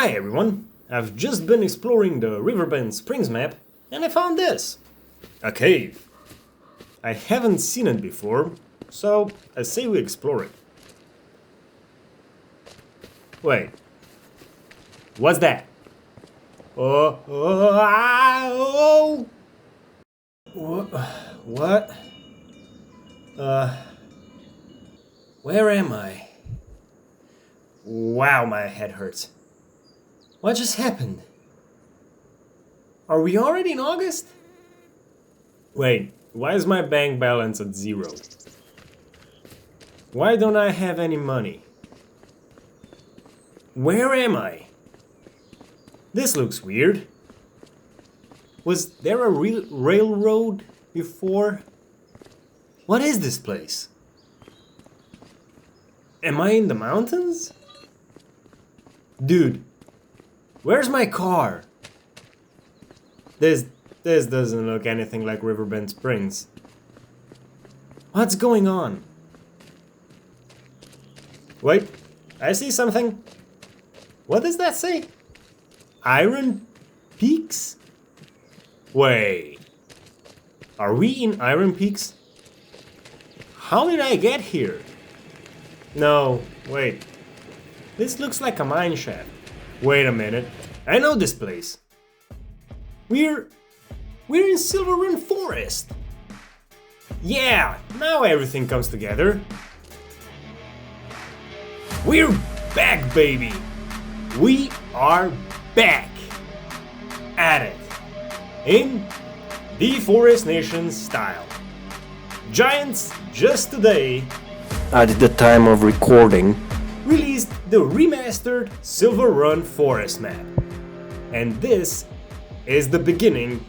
Hi everyone, I've just been exploring the Riverbend Springs map and I found this. A cave. I haven't seen it before, so I say we explore it. Wait. What's that? Oh. What? Where am I? Wow, my head hurts. What just happened? Are we already in August? Wait, why is my bank balance at 0? Why don't I have any money? Where am I? This looks weird. Was there a real railroad before? What is this place? Am I in the mountains? Dude, where's my car? This doesn't look anything like Riverbend Springs. What's going on? Wait, I see something. What does that say? Iron Peaks? Wait, are we in Iron Peaks? How did I get here? No, wait. This looks like a mine shaft. Wait a minute, I know this place. We're in Silverrun Forest. Yeah, now everything comes together. We're back, baby. We are back at it in theFORESTnation style. Giants just today, at the time of recording, released the remastered Silverrun Forest map. And this is the beginning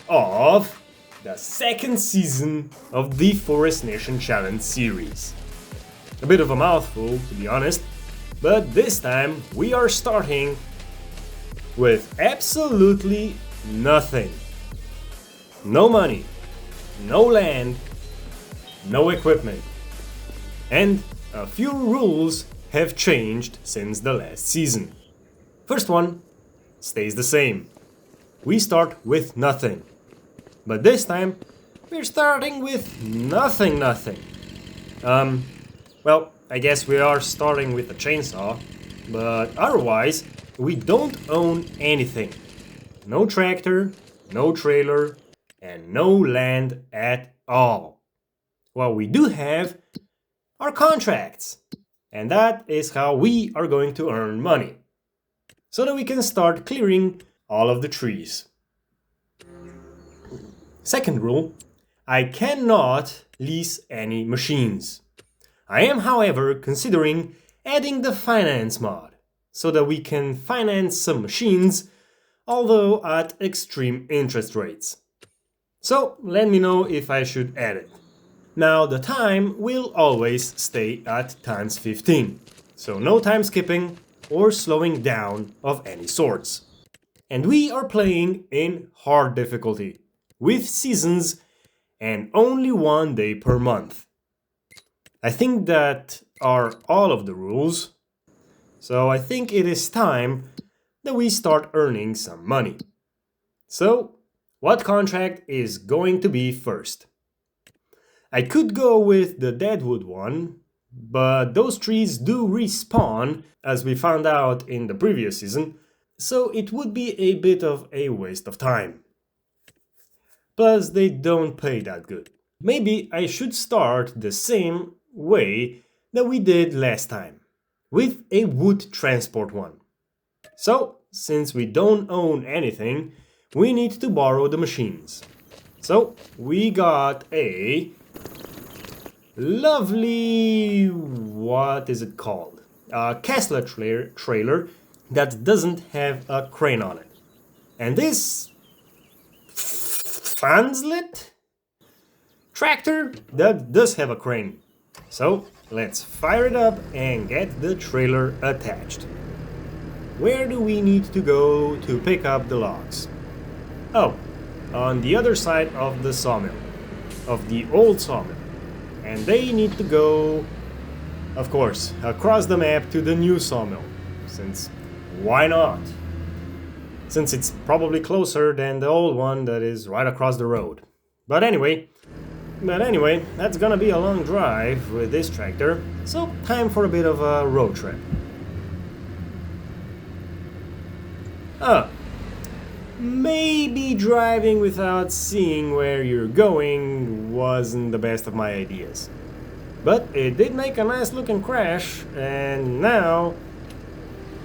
of the second season of the FORESTnation Challenge series. A bit of a mouthful, to be honest, but this time we are starting with absolutely nothing. No money, no land, no equipment. And a few rules have changed since the last season. First one stays the same. We start with nothing. But this time, we're starting with nothing. Well, I guess we are starting with a chainsaw, but otherwise, we don't own anything. No tractor, no trailer, and no land at all. What we do have are contracts, and that is how we are going to earn money, so that we can start clearing all of the trees. Second rule, I cannot lease any machines. I am, however, considering adding the finance mod, so that we can finance some machines, although at extreme interest rates. So let me know if I should add it. Now the time will always stay at times 15, so no time skipping or slowing down of any sorts. And we are playing in hard difficulty, with seasons and only 1 day per month. I think that are all of the rules, so I think it is time that we start earning some money. So, what contract is going to be first? I could go with the Deadwood one, but those trees do respawn, as we found out in the previous season, so it would be a bit of a waste of time. Plus, they don't pay that good. Maybe I should start the same way that we did last time, with a wood transport one. So, since we don't own anything, we need to borrow the machines. So, we got a lovely, what is it called? A Kessler trailer that doesn't have a crane on it. And this Fanslet tractor that does have a crane. So let's fire it up and get the trailer attached. Where do we need to go to pick up the logs? Oh, on the other side of the sawmill, of the old sawmill. And they need to go, of course, across the map to the new sawmill, since why not? Since it's probably closer than the old one that is right across the road. But anyway, that's gonna be a long drive with this tractor, so time for a bit of a road trip. Maybe driving without seeing where you're going wasn't the best of my ideas. But it did make a nice looking crash, and now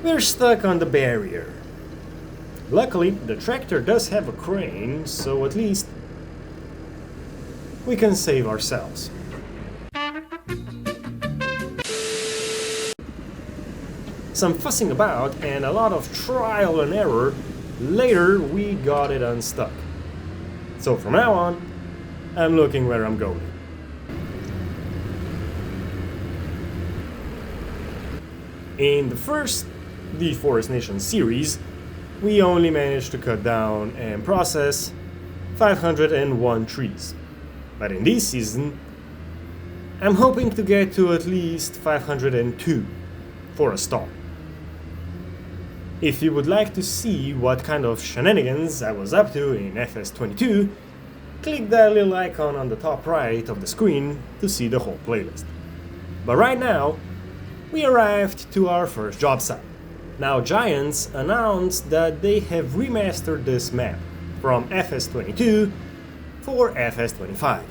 we're stuck on the barrier. Luckily, the tractor does have a crane, so at least we can save ourselves. Some fussing about and a lot of trial and error, later we got it unstuck. So from now on, I'm looking where I'm going. In the first theFORESTnation series, we only managed to cut down and process 501 trees. But in this season, I'm hoping to get to at least 502 for a start. If you would like to see what kind of shenanigans I was up to in FS22, click that little icon on the top right of the screen to see the whole playlist. But right now, we arrived to our first job site. Now Giants announced that they have remastered this map from FS22 for FS25.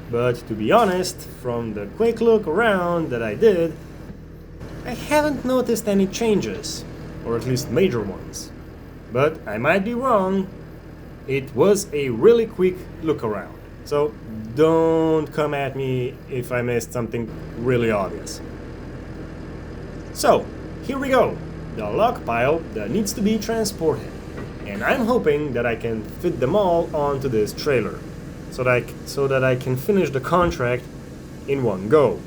But to be honest, from the quick look around that I did, I haven't noticed any changes, or at least major ones. But I might be wrong, it was a really quick look around, so don't come at me if I missed something really obvious. So, here we go, the log pile that needs to be transported, and I'm hoping that I can fit them all onto this trailer, so that I can finish the contract in one go,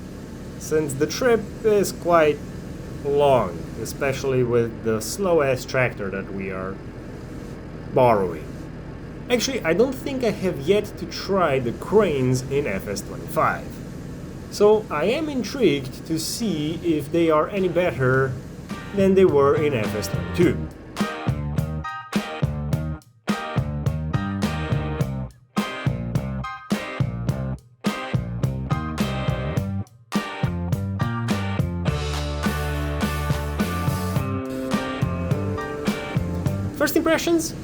since the trip is quite long, especially with the slow-ass tractor that we are borrowing. Actually, I don't think I have yet to try the cranes in FS25, so I am intrigued to see if they are any better than they were in FS22. First impressions?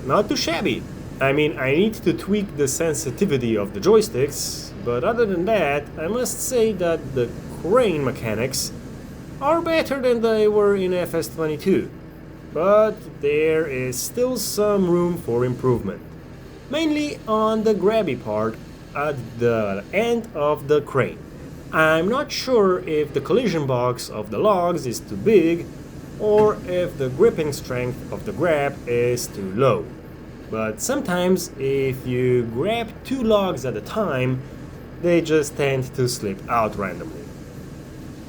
Not too shabby. I mean, I need to tweak the sensitivity of the joysticks, but other than that, I must say that the crane mechanics are better than they were in FS22. But there is still some room for improvement, mainly on the grabby part at the end of the crane. I'm not sure if the collision box of the logs is too big, or if the gripping strength of the grab is too low. But sometimes if you grab two logs at a time, they just tend to slip out randomly.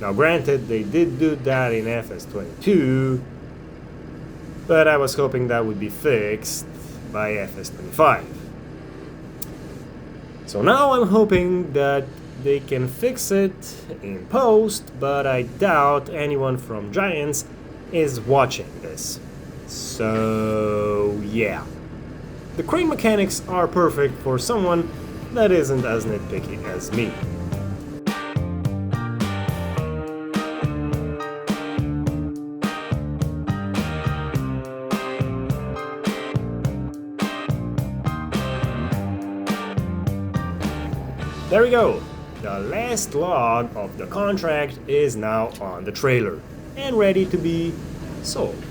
Now granted, they did do that in FS22, but I was hoping that would be fixed by FS25. So now I'm hoping that they can fix it in post, but I doubt anyone from Giants is watching this. So yeah. The crane mechanics are perfect for someone that isn't as nitpicky as me. There we go. The last log of the contract is now on the trailer and ready to be sold.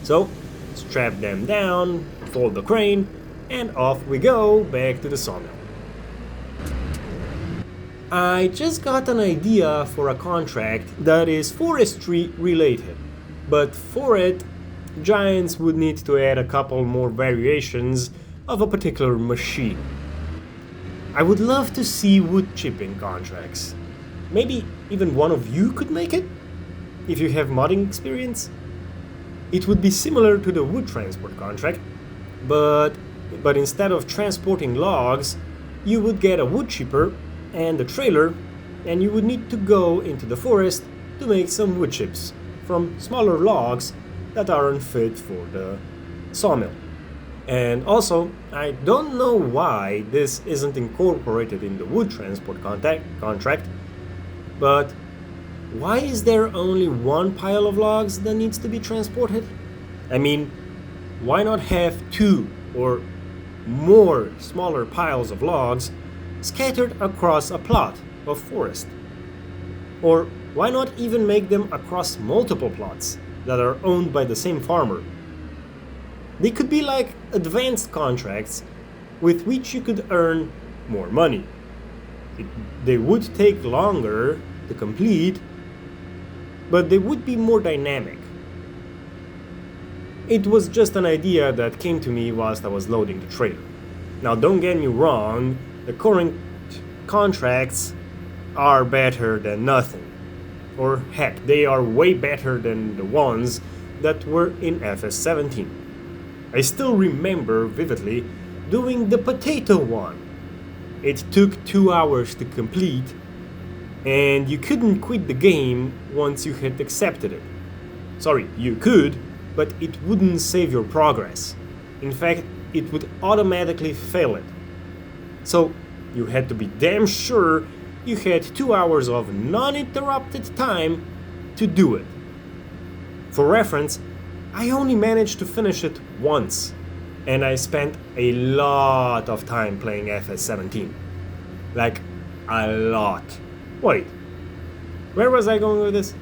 So, strap them down, fold the crane, and off we go back to the sawmill. I just got an idea for a contract that is forestry related, but for it, Giants would need to add a couple more variations of a particular machine. I would love to see wood chipping contracts. Maybe even one of you could make it? If you have modding experience? It would be similar to the wood transport contract, but instead of transporting logs, you would get a wood chipper and a trailer, and you would need to go into the forest to make some wood chips from smaller logs that aren't fit for the sawmill. And also, I don't know why this isn't incorporated in the wood transport contract, but why is there only one pile of logs that needs to be transported? I mean, why not have two or more smaller piles of logs scattered across a plot of forest? Or why not even make them across multiple plots that are owned by the same farmer? They could be like advanced contracts with which you could earn more money. They would take longer to complete, but they would be more dynamic. It was just an idea that came to me whilst I was loading the trailer. Now don't get me wrong, the current contracts are better than nothing. Or heck, they are way better than the ones that were in FS17. I still remember vividly doing the potato one. It took 2 hours to complete, and you couldn't quit the game once you had accepted it. Sorry, you could, but it wouldn't save your progress. In fact, it would automatically fail it. So you had to be damn sure you had 2 hours of non-interrupted time to do it. For reference, I only managed to finish it once, and I spent a lot of time playing FS17. Like, a lot. Wait, where was I going with this?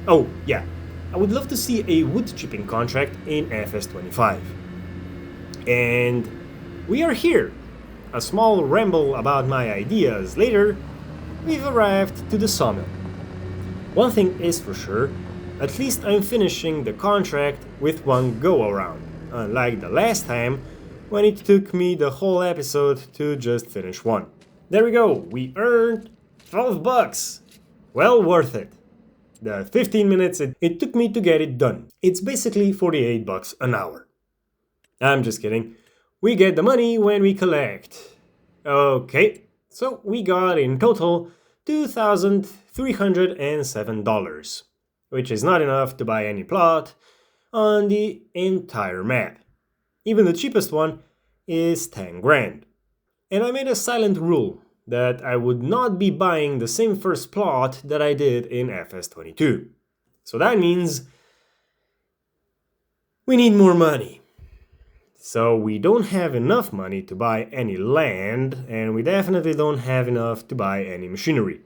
Oh, yeah, I would love to see a wood chipping contract in FS25. And we are here. A small ramble about my ideas later, we've arrived to the sawmill. One thing is for sure, at least I'm finishing the contract with one go-around, unlike the last time when it took me the whole episode to just finish one. There we go, we earned $12. Well worth it. The 15 minutes it took me to get it done. It's basically $48 an hour. I'm just kidding. We get the money when we collect. Okay, so we got in total $2,307. Which is not enough to buy any plot on the entire map. Even the cheapest one is 10 grand. And I made a silent rule that I would not be buying the same first plot that I did in FS22. So that means we need more money. So we don't have enough money to buy any land, and we definitely don't have enough to buy any machinery.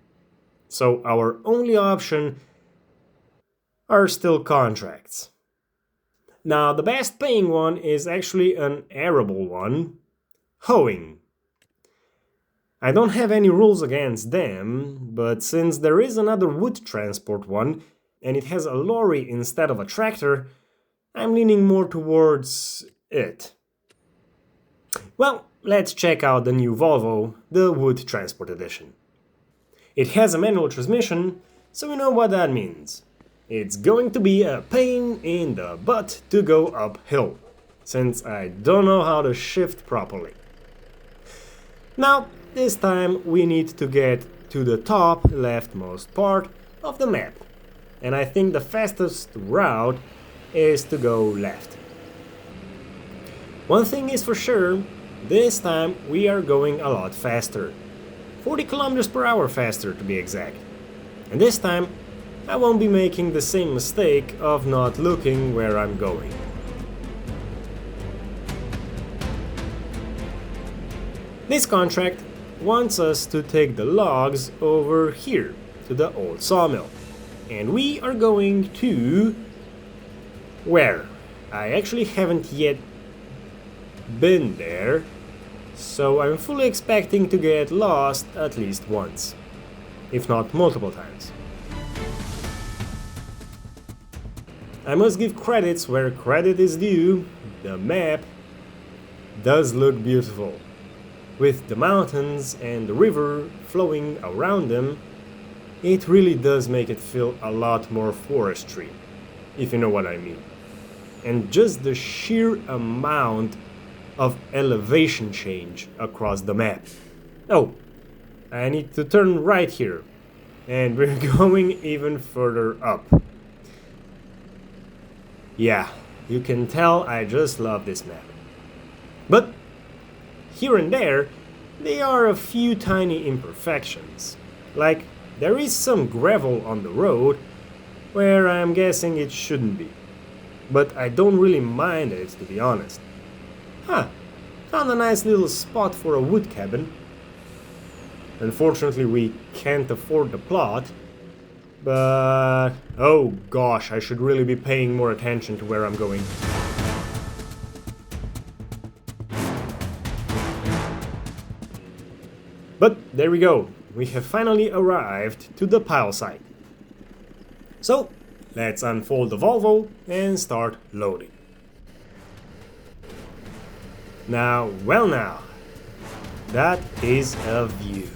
So our only option are still contracts. Now, the best paying one is actually an arable one, hoeing. I don't have any rules against them, but since there is another wood transport one, and it has a lorry instead of a tractor, I'm leaning more towards it. Well, let's check out the new Volvo, the Wood Transport Edition. It has a manual transmission, so we know what that means. It's going to be a pain in the butt to go uphill, since I don't know how to shift properly. Now, this time we need to get to the top leftmost part of the map, and I think the fastest route is to go left. One thing is for sure, this time we are going a lot faster. 40 kilometers per hour faster to be exact. And this time I won't be making the same mistake of not looking where I'm going. This contract wants us to take the logs over here to the old sawmill. And we are going to... where? I actually haven't yet been there, so I'm fully expecting to get lost at least once, if not multiple times. I must give credits where credit is due. The map does look beautiful. With the mountains and the river flowing around them, it really does make it feel a lot more forestry, if you know what I mean. And just the sheer amount of elevation change across the map. Oh, I need to turn right here, and we're going even further up. Yeah, you can tell I just love this map. But here and there are a few tiny imperfections. Like, there is some gravel on the road where I'm guessing it shouldn't be. But I don't really mind it, to be honest. Huh, found a nice little spot for a wood cabin. Unfortunately, we can't afford the plot. But oh gosh, I should really be paying more attention to where I'm going. But there we go, we have finally arrived to the pile site. So let's unfold the Volvo and start loading. Now, well now, that is a view.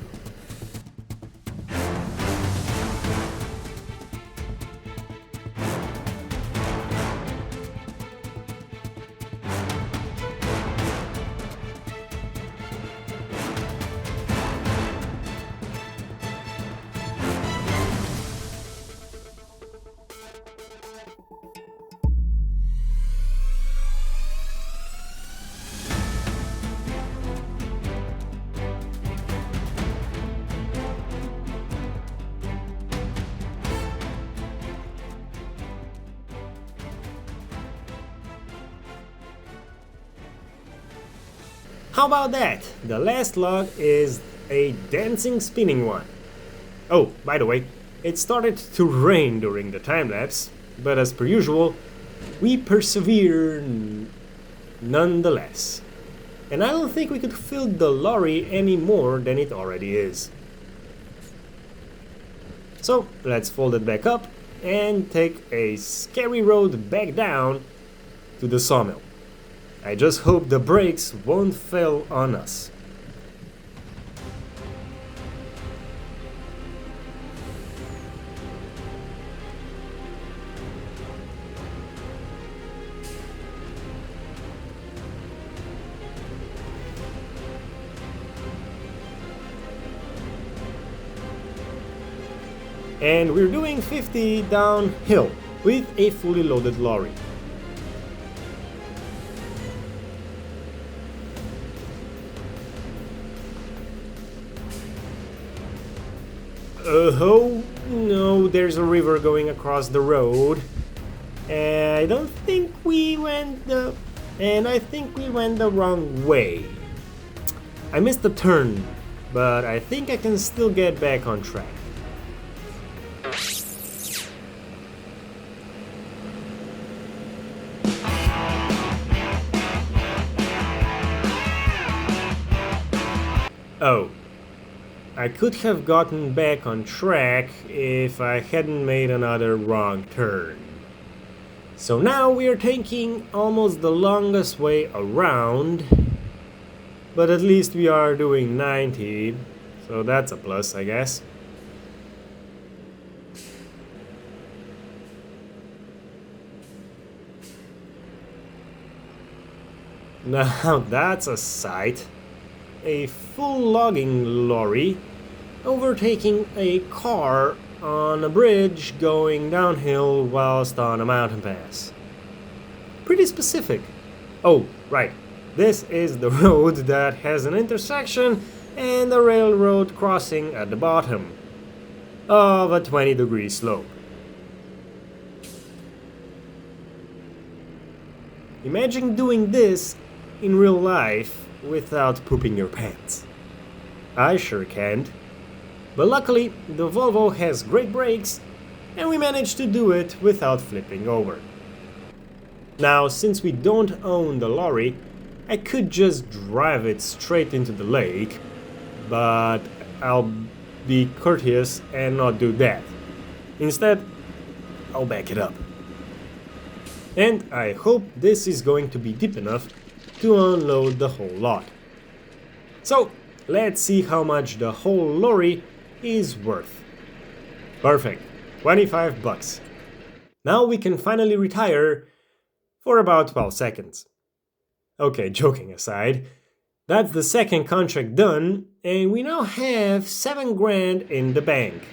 How about that? The last log is a dancing spinning one. Oh, by the way, it started to rain during the time-lapse, but as per usual, we persevere nonetheless. And I don't think we could fill the lorry any more than it already is. So let's fold it back up and take a scary road back down to the sawmill. I just hope the brakes won't fail on us. And we're doing 50 downhill with a fully loaded lorry. Oh no, there's a river going across the road. And I think we went the wrong way. I missed the turn, but I think I can still get back on track. Oh, I could have gotten back on track if I hadn't made another wrong turn. So now we are taking almost the longest way around, but at least we are doing 90, so that's a plus, I guess. Now that's a sight. A full logging lorry overtaking a car on a bridge going downhill whilst on a mountain pass. Pretty specific. Oh, right. This is the road that has an intersection and a railroad crossing at the bottom of a 20-degree slope. Imagine doing this in real life without pooping your pants. I sure can't. But luckily, the Volvo has great brakes, and we managed to do it without flipping over. Now, since we don't own the lorry, I could just drive it straight into the lake, but I'll be courteous and not do that. Instead, I'll back it up. And I hope this is going to be deep enough to unload the whole lot. So, let's see how much the whole lorry is worth. Perfect, 25 bucks. Now we can finally retire for about 12 seconds. Okay, joking aside, that's the second contract done, and we now have 7 grand in the bank.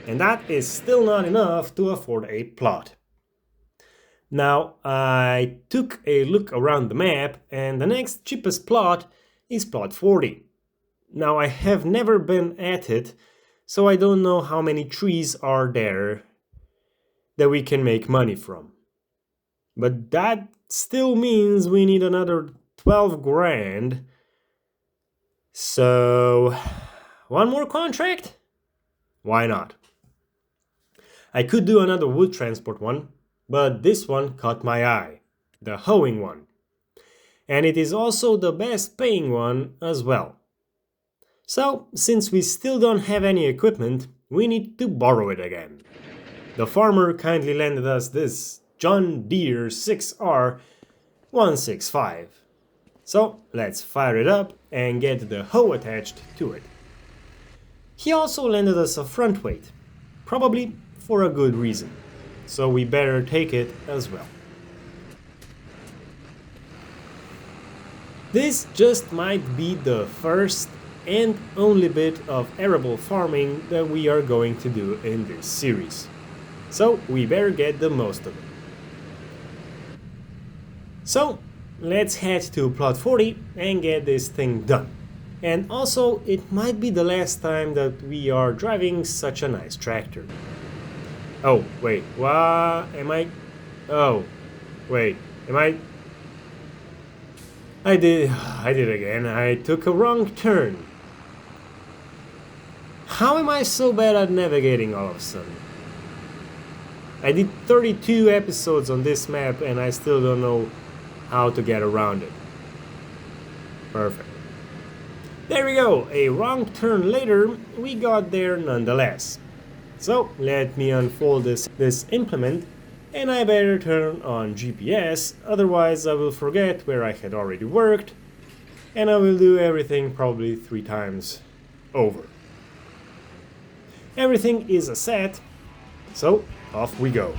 And that is still not enough to afford a plot. Now I took a look around the map and the next cheapest plot is plot 40. Now I have never been at it, so I don't know how many trees are there that we can make money from. But that still means we need another 12 grand. So, one more contract? Why not? I could do another wood transport one, but this one caught my eye, the hoeing one. And it is also the best paying one as well. So, since we still don't have any equipment, we need to borrow it again. The farmer kindly lended us this John Deere 6R 165. So, let's fire it up and get the hoe attached to it. He also lended us a front weight, probably for a good reason, so we better take it as well. This just might be the first and only bit of arable farming that we are going to do in this series, so we better get the most of it. So, let's head to plot 40 and get this thing done. And also, it might be the last time that we are driving such a nice tractor. Oh, wait, what am I? Oh, wait, am I? I did again. I took a wrong turn. How am I so bad at navigating all of a sudden? I did 32 episodes on this map and I still don't know how to get around it. Perfect. There we go, a wrong turn later, we got there nonetheless. So let me unfold this implement and I better turn on GPS, otherwise I will forget where I had already worked and I will do everything probably 3 times over. Everything is a set, so off we go.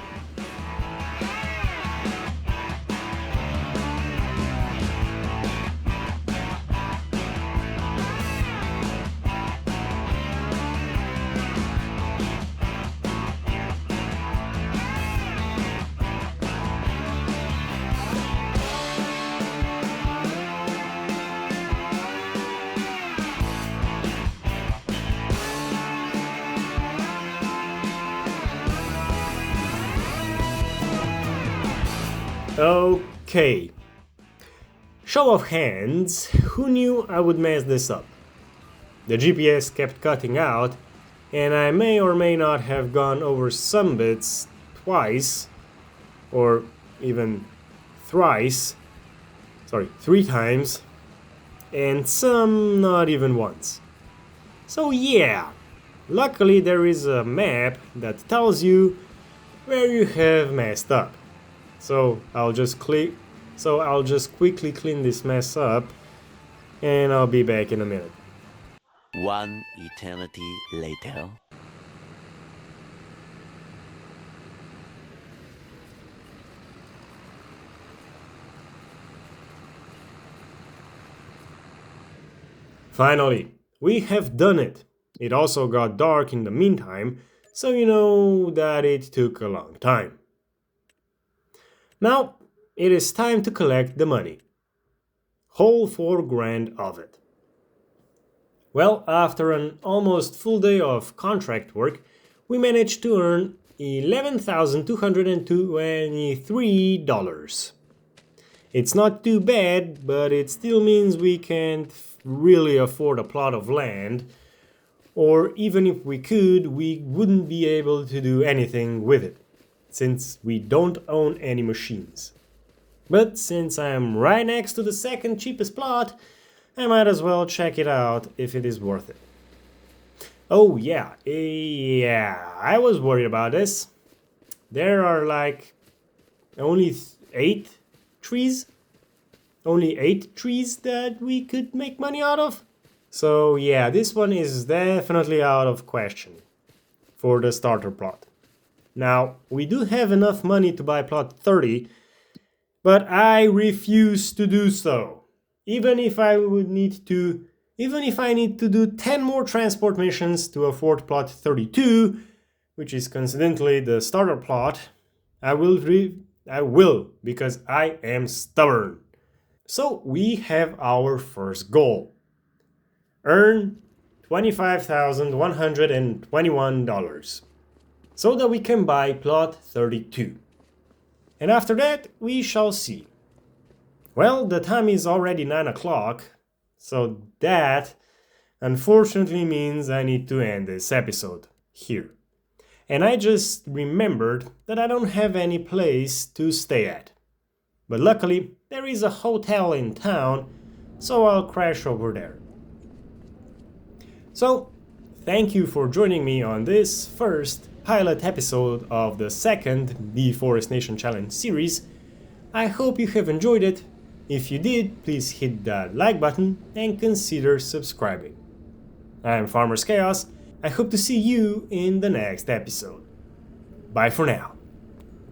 Okay. Show of hands, who knew I would mess this up? The GPS kept cutting out, and I may or may not have gone over some bits twice, or even thrice, 3 times, and some not even once. So yeah, luckily there is a map that tells you where you have messed up. So I'll just quickly clean this mess up and I'll be back in a minute. One eternity later. Finally, we have done it. It also got dark in the meantime, so you know that it took a long time. Now, it is time to collect the money. Whole 4 grand of it. Well, after an almost full day of contract work, we managed to earn $11,223. It's not too bad, but it still means we can't really afford a plot of land, or even if we could, we wouldn't be able to do anything with it, since we don't own any machines. But since I'm right next to the second cheapest plot, I might as well check it out if it is worth it. Oh yeah, I was worried about this. There are like only 8 trees? Only 8 trees that we could make money out of? So yeah, this one is definitely out of question for the starter plot. Now, we do have enough money to buy plot 30, but I refuse to do so. Even if I need to do 10 more transport missions to afford plot 32, which is coincidentally the starter plot, I will I will, because I am stubborn. So we have our first goal. Earn $25,121 so that we can buy plot 32. And after that, we shall see. Well, the time is already 9 o'clock, so that unfortunately means I need to end this episode here. And I just remembered that I don't have any place to stay at. But luckily, there is a hotel in town, so I'll crash over there. So, thank you for joining me on this first pilot episode of the second theFORESTnation Challenge series. I hope you have enjoyed it. If you did, please hit that like button and consider subscribing. I'm Farmer's Chaos. I hope to see you in the next episode. Bye for now.